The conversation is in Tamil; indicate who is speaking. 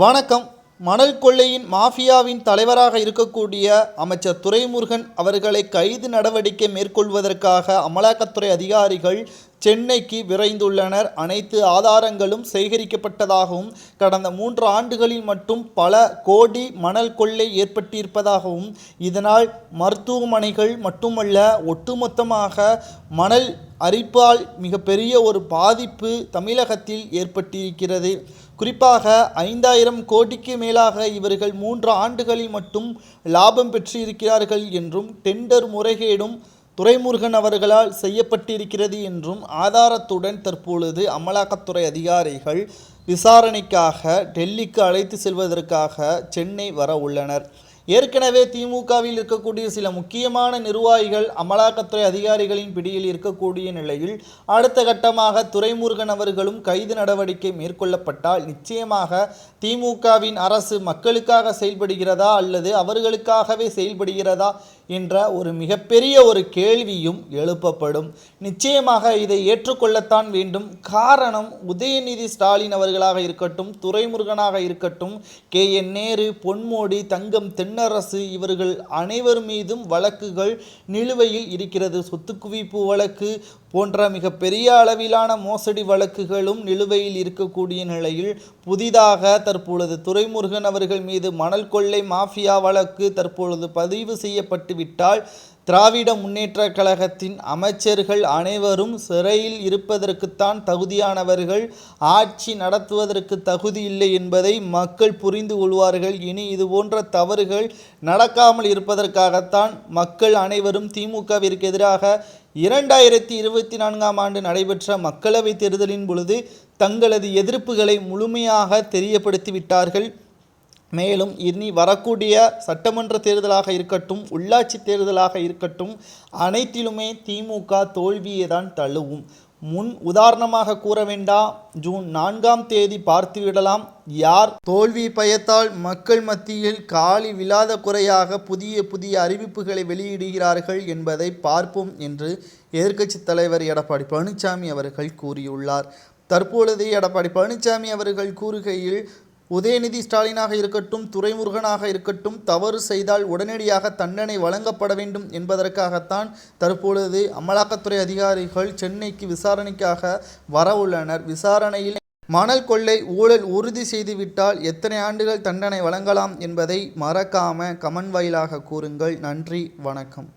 Speaker 1: வணக்கம். மணல் கொள்ளையின் மாஃபியாவின் தலைவராக இருக்கக்கூடிய அமைச்சர் துரைமுருகன் அவர்களை கைது நடவடிக்கை மேற்கொள்வதற்காக அமலாக்கத்துறை அதிகாரிகள் சென்னைக்கு விரைந்துள்ளனர். அனைத்து ஆதாரங்களும் சேகரிக்கப்பட்டதாகவும் கடந்த 3 ஆண்டுகளில் மட்டும் பல கோடி மணல் கொள்ளை ஏற்பட்டிருப்பதாகவும் இதனால் மருத்துவமனைகள் மட்டுமல்ல ஒட்டுமொத்தமாக மணல் அரிப்பால் மிகப்பெரிய ஒரு பாதிப்பு தமிழகத்தில் ஏற்பட்டிருக்கிறது. குறிப்பாக 5000 கோடிக்கு மேலாக இவர்கள் 3 ஆண்டுகளில் மட்டும் லாபம் பெற்றிருக்கிறார்கள் என்றும் டெண்டர் முறைகேடும் துரைமுருகன் அவர்களால் செய்யப்பட்டிருக்கிறது என்றும் ஆதாரத்துடன் தற்பொழுது அமலாக்கத்துறை அதிகாரிகள் விசாரணைக்காக டெல்லிக்கு அழைத்து செல்வதற்காக சென்னை வர உள்ளனர். ஏற்கனவே திமுகவில் இருக்கக்கூடிய சில முக்கியமான நிர்வாகிகள் அமலாக்கத்துறை அதிகாரிகளின் பிடியில் இருக்கக்கூடிய நிலையில் அடுத்த கட்டமாக துரைமுருகன் அவர்களும் கைது நடவடிக்கை மேற்கொள்ளப்பட்டால் நிச்சயமாக திமுகவின் அரசு மக்களுக்காக செயல்படுகிறதா அல்லது அவர்களுக்காகவே செயல்படுகிறதா என்ற ஒரு மிகப்பெரிய ஒரு கேள்வியும் எழுப்பப்படும். நிச்சயமாக இதை ஏற்றுக்கொள்ளத்தான் வேண்டும். காரணம், உதயநிதி ஸ்டாலின் அவர்களாக இருக்கட்டும், துரைமுருகனாக இருக்கட்டும், KN நேரு, பொன்மோடி, தங்கம் தென்னரசு இவர்கள் அனைவர் மீதும் வழக்குகள் நிலுவையில் இருக்கிறது. சொத்து குவிப்பு வழக்கு போன்ற மிகப்பெரிய அளவிலான மோசடி வழக்குகளும் நிலுவையில் இருக்கக்கூடிய நிலையில் புதிதாக தற்பொழுது துரைமுருகன் அவர்கள் மீது மணல் கொள்ளை மாஃபியா வழக்கு தற்பொழுது பதிவு செய்யப்பட்டு விட்டால் திராவிட முன்னேற்ற கழகத்தின் அமைச்சர்கள் அனைவரும் சிறையில் இருப்பதற்குத்தான் தகுதியானவர்கள், ஆட்சி நடத்துவதற்கு தகுதி இல்லை என்பதை மக்கள் புரிந்து கொள்வார்கள். இனி இதுபோன்ற தவறுகள் நடக்காமல் இருப்பதற்காகத்தான் மக்கள் அனைவரும் திமுகவிற்கு எதிராக 2024ஆம் ஆண்டு நடைபெற்ற மக்களவைத் தேர்தலின் பொழுது தங்களது எதிர்ப்புகளை முழுமையாக தெரியப்படுத்திவிட்டார்கள். மேலும் இனி வரக்கூடிய சட்டமன்ற தேர்தலாக இருக்கட்டும், உள்ளாட்சி தேர்தலாக இருக்கட்டும், அனைத்திலுமே திமுக தோல்வியை தான் தழுவும். முன் உதாரணமாக கூற வேண்டாம், ஜூன் 4ஆம் தேதி பார்த்துவிடலாம். யார் தோல்வி பயத்தால் மக்கள் மத்தியில் காலி விழாத குறையாக புதிய அறிவிப்புகளை வெளியிடுகிறார்கள் என்பதை பார்ப்போம் என்று எதிர்க்கட்சித் தலைவர் எடப்பாடி பழனிசாமி அவர்கள் கூறியுள்ளார். தற்பொழுது எடப்பாடி பழனிசாமி அவர்கள் கூறுகையில், உதயநிதி ஸ்டாலினாக இருக்கட்டும், துரைமுருகனாக இருக்கட்டும், தவறு செய்தால் உடனடியாக தண்டனை வழங்கப்பட வேண்டும் என்பதற்காகத்தான் தற்பொழுது அமலாக்கத்துறை அதிகாரிகள் சென்னைக்கு விசாரணைக்காக வர உள்ளனர். விசாரணையில் மணல் கொள்ளை ஊழல் உறுதி செய்துவிட்டால் எத்தனை ஆண்டுகள் தண்டனை வழங்கலாம் என்பதை மறக்காம கமெண்ட் வாயிலாக கூறுங்கள். நன்றி, வணக்கம்.